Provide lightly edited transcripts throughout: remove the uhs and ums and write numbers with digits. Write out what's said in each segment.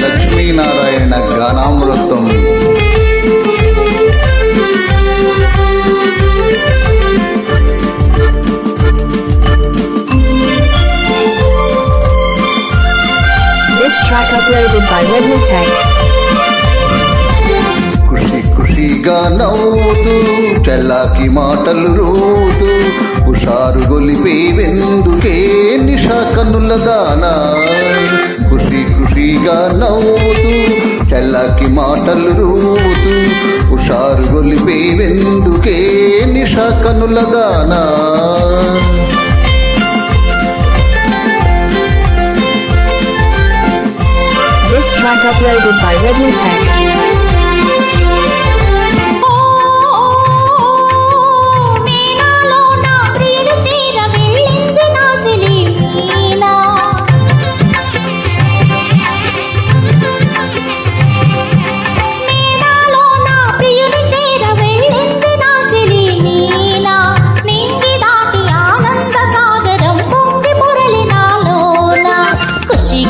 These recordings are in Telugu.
Lakshminarayana గానామృతం. This track uploaded by Redmi Tech. ఖుషి ఖుషిగా నవ్వుతూ చల్లాకి మాటలు రూతూ హుషారు గొలిపే వెందుకే నిషా కన్నుల దానా. ఖుషి ఖుషిగా నవ్వుతూ చల్లాకి మాటలు రూతూ హుషారు గొలిపే వెందుకే నిషా కన్నుల దానా. This track uploaded by Redmi Tech.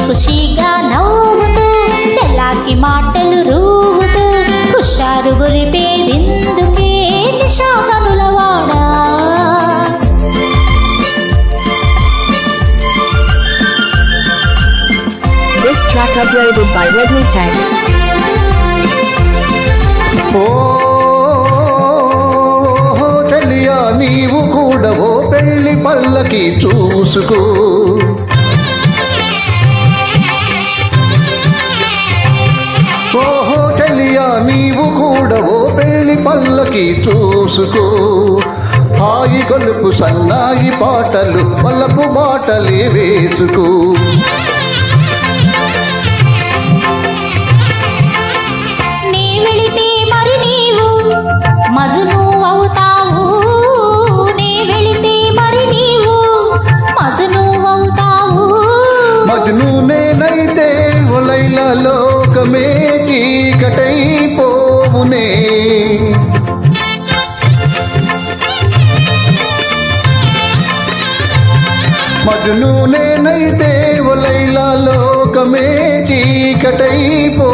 ఖుషిగా నవ్వుతూ చల్లాకి మాటలు రూవుతూ హుషారు గొలిపేదెందుకే నిషా కనుల వాడా. This track uploaded by Redmi Tech. ఓ చెలియా నీవు కూడా ఓ పెళ్లి పల్లకి చూసుకో. ఓహో చెలియా నీవు కూడా ఓ పెళ్లి పల్లకి చూసుకో. హాయి కొలుపు సన్నాయి పాటలు వలపు బాటలే వేసుకో. నీ వెళితే మరి నీవు మధును అవుతావు. నీ వెళితే మరి నీవు మధును అవుతావు. మజ్ను నేనైతే ఒలైల లోకమే చీకటైపోవునే. మజ్ను నేనైతే ఒలైల లోకమే చీకటైపోవునే.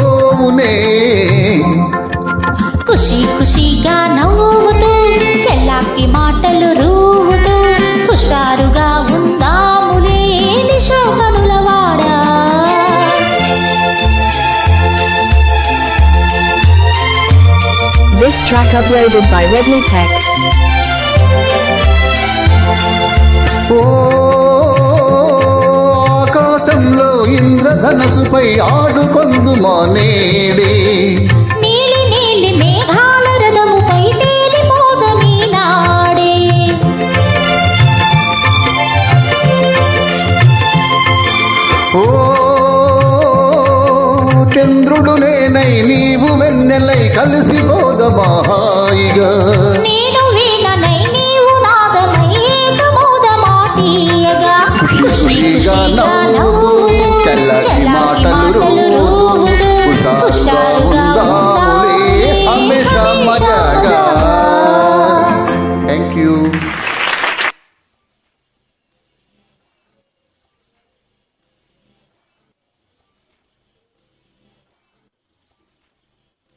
ఖుషి ఖుషిగా నవ్వుతూ చల్లాకి మాటలు రూవుతూ హుషారుగా ఉందాములే నిషా కనుల వాడా. This track uploaded by Redmi Tech. ఓ ఆకాశంలో ఇంద్రధనసుపై ఆడుకొందుమా నేడే. నీలి నీలి మేఘాల రథముపై తేలిపోదమీ నాడే. ఓ చంద్రుడు నేనై నీవు వెన్నెలై కలిసిపోదమా హాయిగా. నీడ